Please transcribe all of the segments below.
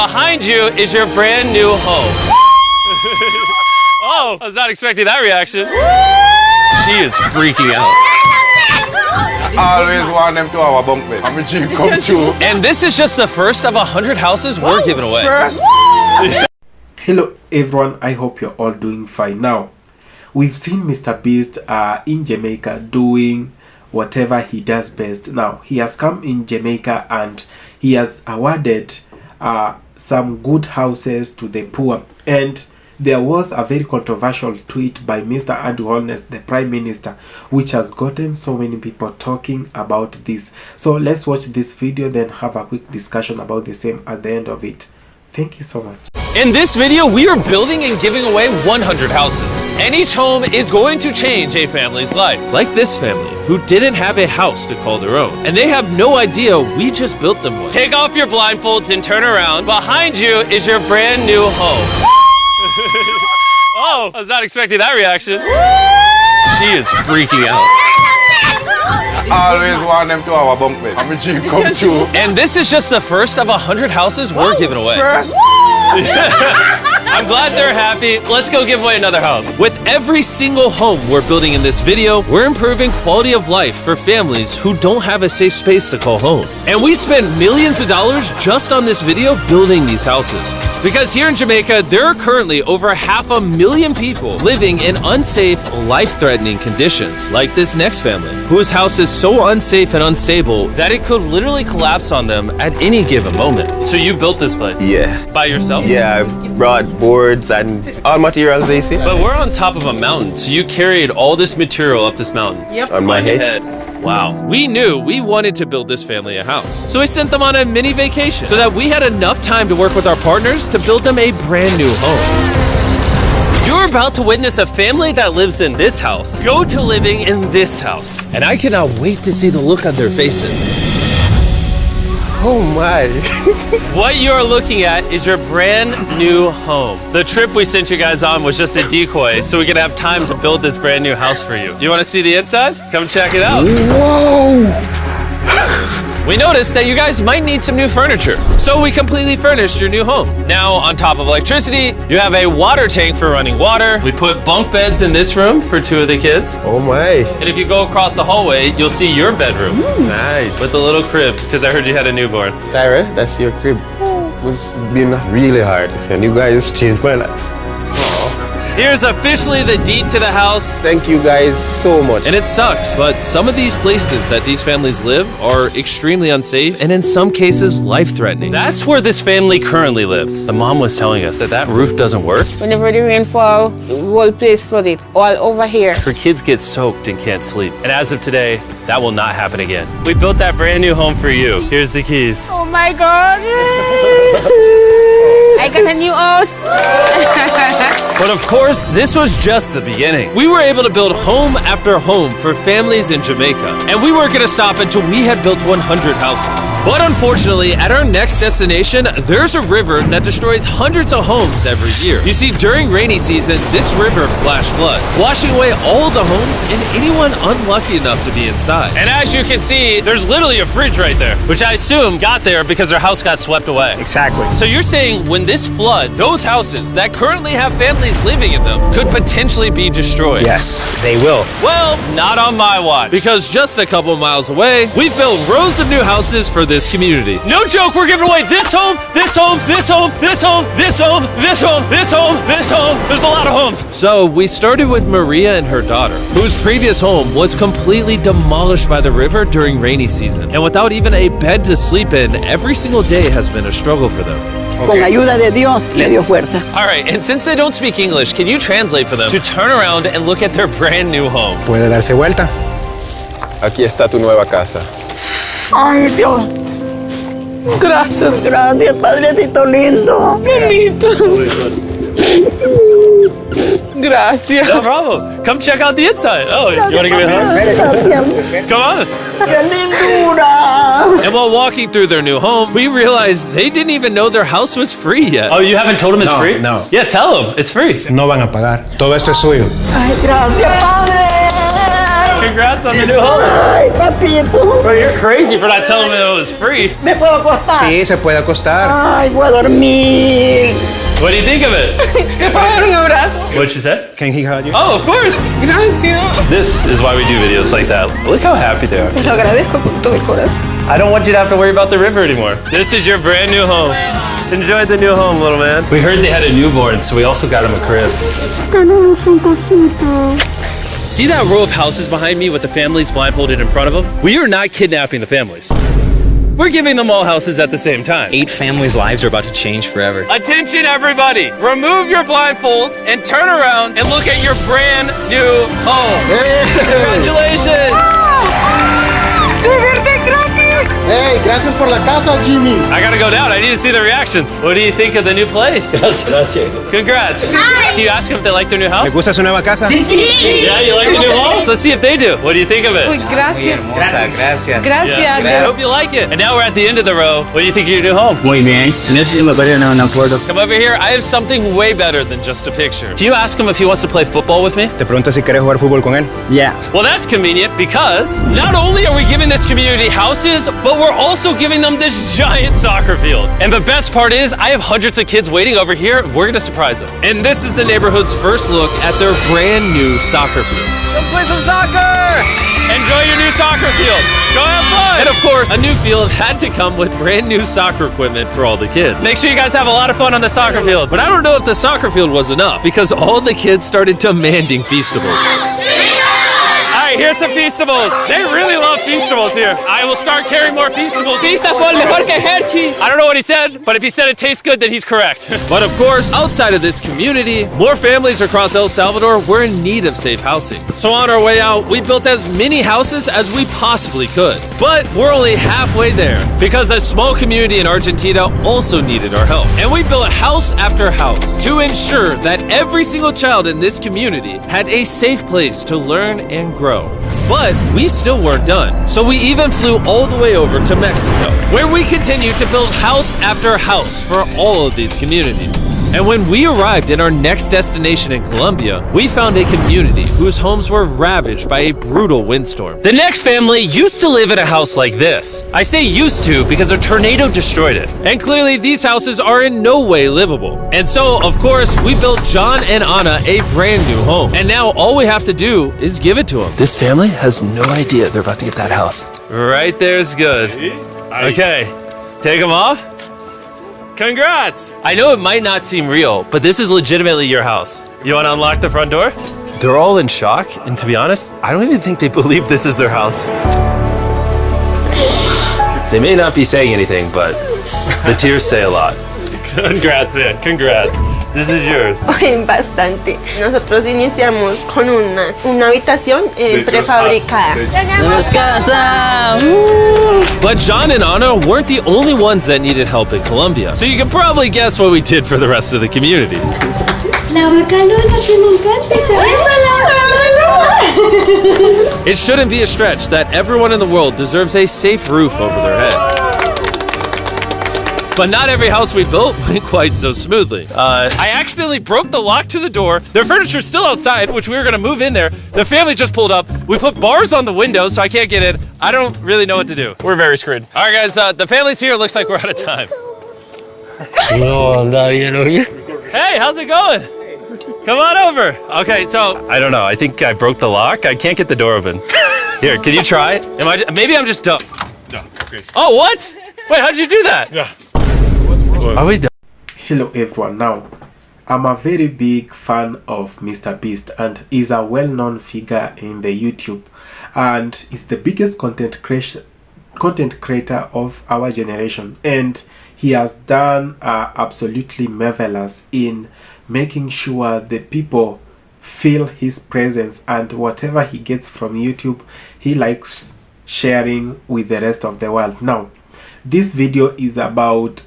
behind you is your brand new home. Oh, I was not expecting that reaction. She is freaking out. Always want them to have a bunk bed. I'm a dream come true. And this is just the first of 100 houses we're giving away. Hello everyone, I hope you're all doing fine. Now, we've seen Mr. Beast in Jamaica doing whatever he does best. Now, he has come in Jamaica and he has awarded some good houses to the poor. And there was a very controversial tweet by Mr. Holness, the Prime Minister, which has gotten so many people talking about this. So let's watch this video, then have a quick discussion about the same at the end of it. Thank you so much. In this video, we are building and giving away 100 houses. And each home is going to change a family's life. Like this family, who didn't have a house to call their own. And they have no idea we just built them one. Take off your blindfolds and turn around. Behind you is your brand new home. Oh, I was not expecting that reaction. She is freaking out. Always want them to have a bunk bed. I'm a dream come true. And this is just the first of 100 houses we're giving away. First? I'm glad they're happy. Let's go give away another house. With every single home we're building in this video, we're improving quality of life for families who don't have a safe space to call home. And we spent millions of dollars just on this video building these houses. Because here in Jamaica, there are currently over 500,000 people living in unsafe, life-threatening conditions, like this next family, whose house is so unsafe and unstable that it could literally collapse on them at any given moment. So you built this place? Yeah. By yourself? Yeah, I brought boards and all materials they see. But we're on top of a mountain, so you carried all this material up this mountain. Yep. On my head. Wow. We knew we wanted to build this family a house. So we sent them on a mini vacation so that we had enough time to work with our partners to build them a brand new home. You're about to witness a family that lives in this house go to living in this house. And I cannot wait to see the look on their faces. Oh my. What you're looking at is your brand new home. The trip we sent you guys on was just a decoy so we could have time to build this brand new house for you. You want to see the inside? Come check it out. Whoa. We noticed that you guys might need some new furniture, so we completely furnished your new home. Now, on top of electricity, you have a water tank for running water. We put bunk beds in this room for 2 of the kids. Oh my. And if you go across the hallway, you'll see your bedroom. Nice. With a little crib, because I heard you had a newborn. Tyra, that's your crib. It's been really hard, and you guys changed my life. Here's officially the deed to the house. Thank you guys so much. And it sucks, but some of these places that these families live are extremely unsafe and in some cases life-threatening. That's where this family currently lives. The mom was telling us that roof doesn't work. Whenever the rain falls, the whole place flooded, all over here. Her kids get soaked and can't sleep. And as of today, that will not happen again. We built that brand new home for you. Here's the keys. Oh my God. I got a new house. But of course, this was just the beginning. We were able to build home after home for families in Jamaica. And we weren't gonna stop until we had built 100 houses. But unfortunately, at our next destination, there's a river that destroys hundreds of homes every year. You see, during rainy season, this river flash floods, washing away all the homes and anyone unlucky enough to be inside. And as you can see, there's literally a fridge right there, which I assume got there because their house got swept away. Exactly. So you're saying when this floods, those houses that currently have families living in them could potentially be destroyed? Yes, they will. Well, not on my watch, because just a couple miles away, we've built rows of new houses for this community. No joke, we're giving away this home, this home, this home, this home, this home, this home, this home, this home. There's a lot of homes. So we started with Maria and her daughter, whose previous home was completely demolished by the river during rainy season. And without even a bed to sleep in, every single day has been a struggle for them. Con ayuda de Dios, le dio fuerza. All right, and since they don't speak English, can you translate for them to turn around and look at their brand new home? Puede darse vuelta. Aquí está tu nueva casa. Ay, Dios. Gracias. Gracias, Padrecito lindo. Bonito. Gracias. No problem. Come check out the inside. Oh, you want to give me a hug? Come on. ¡Qué lindura! And while walking through their new home, we realized they didn't even know their house was free yet. Oh, you haven't told them it's free? No. Yeah, tell them. It's free. No van a pagar. Todo esto es suyo. Ay, gracias, Padre. Congrats on the new home. Ay, papito. Bro, you're crazy for not telling me that it was free. ¿Me puedo acostar? Sí, se puede acostar. Ay, voy a dormir. What do you think of it? ¿Me puedo dar un abrazo? What'd she say? Can he hug you? Oh, of course. Gracias. This is why we do videos like that. Look how happy they are. Te lo agradezco con todo el corazón. I don't want you to have to worry about the river anymore. This is your brand new home. Enjoy the new home, little man. We heard they had a newborn, so we also got him a crib. See that row of houses behind me with the families blindfolded in front of them? We are not kidnapping the families. We're giving them all houses at the same time. 8 families' lives are about to change forever. Attention, everybody! Remove your blindfolds and turn around and look at your brand new home. Congratulations! Hey, gracias por la casa, Jimmy. I gotta go down. I need to see the reactions. What do you think of the new place? Gracias. Congrats. Can you ask them if they like their new house? ¿Le gusta su nueva casa? Yeah, you like the new home? Let's see if they do. What do you think of it? Uy, gracias. Gracias. Gracias. I hope you like it. And now we're at the end of the row. What do you think of your new home? Muy bien. Necesito ver un acuerdo. Come over here. I have something way better than just a picture. Can you ask him if he wants to play football with me? Te pregunta si quieres jugar fútbol con él. Yeah. Well, that's convenient because not only are we giving this community houses, but we're also giving them this giant soccer field. And the best part is I have hundreds of kids waiting over here. We're gonna surprise them. And this is the neighborhood's first look at their brand new soccer field. Let's play some soccer! Enjoy your new soccer field. Go have fun. And of course, a new field had to come with brand new soccer equipment for all the kids. Make sure you guys have a lot of fun on the soccer field. But I don't know if the soccer field was enough because all the kids started demanding Feastables. All right, here's some Feastables. They really love Feastables here. I will start carrying more Feastables. Feastable mejor que Hershey's. I don't know what he said, but if he said it tastes good, then he's correct. But of course, outside of this community, more families across El Salvador were in need of safe housing. So on our way out, we built as many houses as we possibly could. But we're only halfway there because a small community in Argentina also needed our help. And we built house after house to ensure that every single child in this community had a safe place to learn and grow. But we still weren't done. So we even flew all the way over to Mexico, where we continued to build house after house for all of these communities. And when we arrived in our next destination in Colombia, we found a community whose homes were ravaged by a brutal windstorm. The next family used to live in a house like this. I say used to because a tornado destroyed it. And clearly these houses are in no way livable. And so, of course, we built John and Anna a brand new home. And now all we have to do is give it to them. This family has no idea they're about to get that house. Right there's good. Okay, take them off. Congrats! I know it might not seem real, but this is legitimately your house. You want to unlock the front door? They're all in shock, and to be honest, I don't even think they believe this is their house. They may not be saying anything, but the tears say a lot. Congrats, man. Congrats. This is yours. Bastante. Nosotros iniciamos con una habitación prefabricada. ¡Tenemos casa! But John and Anna weren't the only ones that needed help in Colombia. So you can probably guess what we did for the rest of the community. La bacalona que me encanta. It shouldn't be a stretch that everyone in the world deserves a safe roof over their head. But not every house we built went quite so smoothly. I accidentally broke the lock to the door. Their furniture's still outside, which we were gonna move in there. The family just pulled up. We put bars on the windows, so I can't get in. I don't really know what to do. We're very screwed. All right, guys, the family's here. Looks like we're out of time. Hey, how's it going? Come on over. Okay, so I don't know. I think I broke the lock. I can't get the door open. Here, can you try? Maybe I'm just dumb. No, okay. Oh, what? Wait, how'd you do that? Yeah. Are we done? Hello everyone. Now, I'm a very big fan of Mr. Beast, and he's a well-known figure in the YouTube, and he's the biggest content creator of our generation, and he has done absolutely marvelous in making sure the people feel his presence, and whatever he gets from YouTube, he likes sharing with the rest of the world. Now, this video is about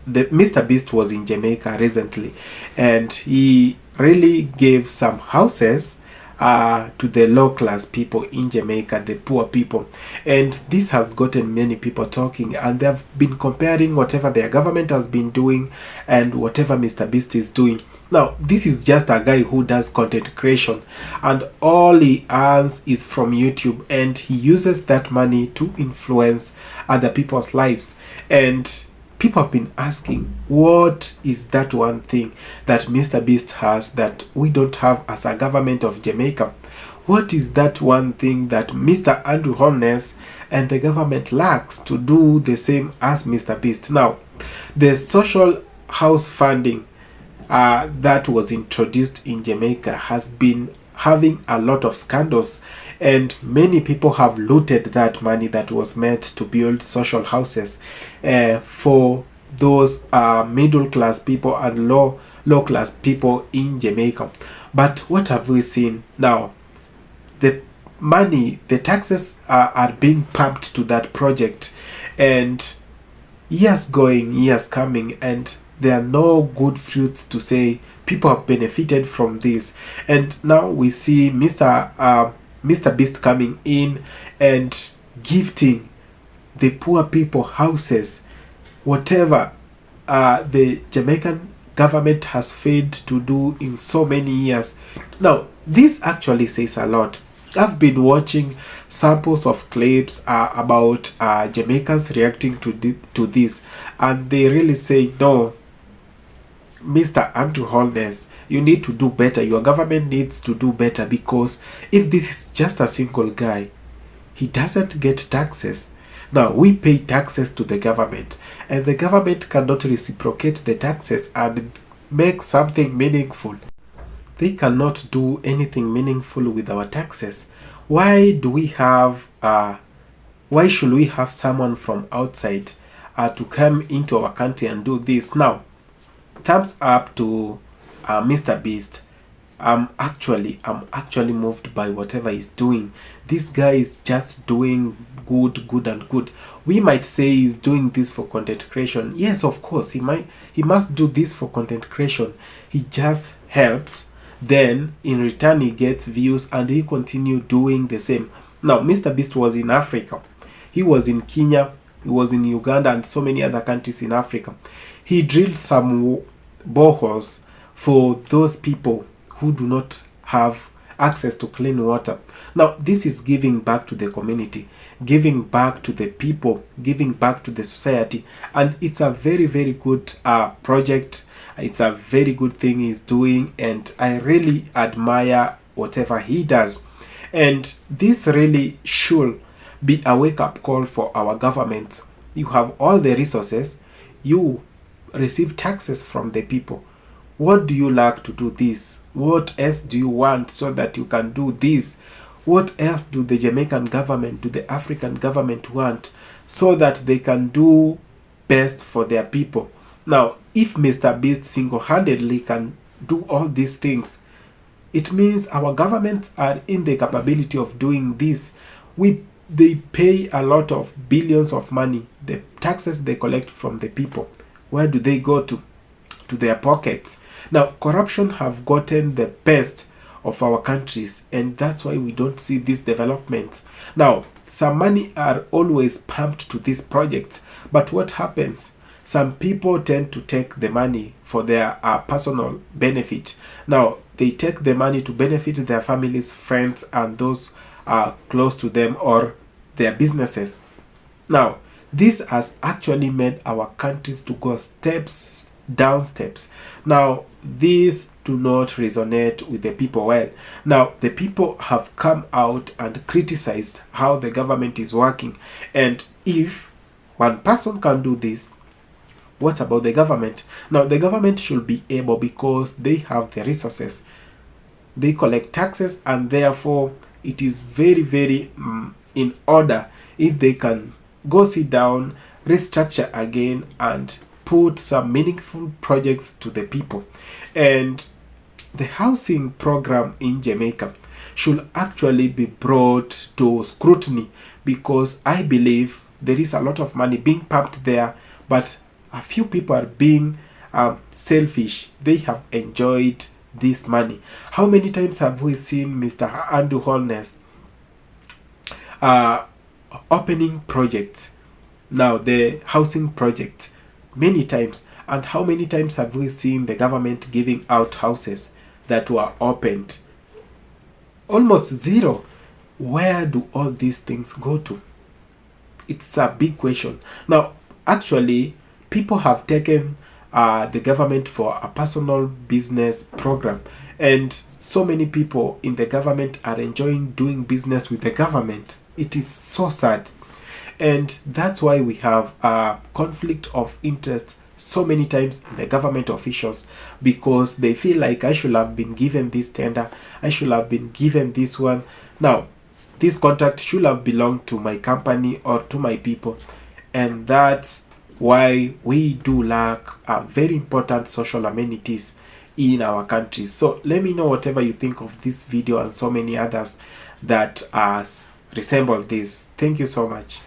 Mr. Beast was in Jamaica recently, and he really gave some houses to the low class people in Jamaica, the poor people. And this has gotten many people talking, and they've been comparing whatever their government has been doing and whatever Mr. Beast is doing. Now, this is just a guy who does content creation, and all he earns is from YouTube, and he uses that money to influence other people's lives. And people have been asking, what is that one thing that Mr. Beast has that we don't have as a government of Jamaica? What is that one thing that Mr. Andrew Holness and the government lacks to do the same as Mr. Beast? Now, the social house funding that was introduced in Jamaica has been having a lot of scandals, and many people have looted that money that was meant to build social houses for those middle class people and low class people in Jamaica. But what have we seen now? The money, the taxes are being pumped to that project, and years going, years coming, and there are no good fruits to say people have benefited from this. And now we see Mr. Beast coming in and gifting the poor people houses, whatever the Jamaican government has failed to do in so many years. Now, this actually says a lot. I've been watching samples of clips about Jamaicans reacting to this, and they really say, no, Mr. Andrew Holness, you need to do better. Your government needs to do better, because if this is just a single guy, he doesn't get taxes. Now, we pay taxes to the government, and the government cannot reciprocate the taxes and make something meaningful. They cannot do anything meaningful with our taxes. Why should we have someone from outside to come into our country and do this? Now, thumbs up to Mr. Beast. I'm actually moved by whatever he's doing. This guy is just doing good. We might say he's doing this for content creation. Yes, of course, he must do this for content creation. He just helps, then in return he gets views, and he continue doing the same. Now, Mr. Beast was in Africa. He was in Kenya, he was in Uganda, and so many other countries in Africa. He drilled some boreholes for those people who do not have access to clean water. Now, this is giving back to the community, giving back to the people, giving back to the society, and it's a very, very good project. It's a very good thing he's doing, and I really admire whatever he does. And this really should be a wake-up call for our government. You have all the resources, you receive taxes from the people. What do you lack to do this? What else do you want so that you can do this? What else do the Jamaican government, do the African government want so that they can do best for their people? Now, if Mr. Beast single-handedly can do all these things, it means our governments are in the capability of doing this. They pay a lot of billions of money. The taxes they collect from the people, where do they go to? To their pockets. Now, corruption have gotten the best of our countries, and that's why we don't see these developments. Now, some money are always pumped to these projects, but what happens? Some people tend to take the money for their personal benefit. Now, they take the money to benefit their families, friends, and those close to them, or their businesses. Now, this has actually made our countries to go down steps. Now, these do not resonate with the people well. Now, the people have come out and criticized how the government is working. And if one person can do this, what about the government? Now, the government should be able, because they have the resources. They collect taxes, and therefore it is very, very in order if they can go sit down, restructure again, and put some meaningful projects to the people. And the housing program in Jamaica should actually be brought to scrutiny, because I believe there is a lot of money being pumped there, but a few people are being selfish. They have enjoyed this money. How many times have we seen Mr. Andrew Holness opening projects? Now, the housing project, many times. And how many times have we seen the government giving out houses that were opened? Almost zero. Where do all these things go to? It's a big question. Now, actually, people have taken the government for a personal business program, and so many people in the government are enjoying doing business with the government. It is so sad, and that's why we have a conflict of interest so many times in the government officials, because they feel like I should have been given this tender, I should have been given this one. Now, this contract should have belonged to my company or to my people, and that's why we do lack very important social amenities in our country. So let me know whatever you think of this video and so many others that resemble this. Thank you so much.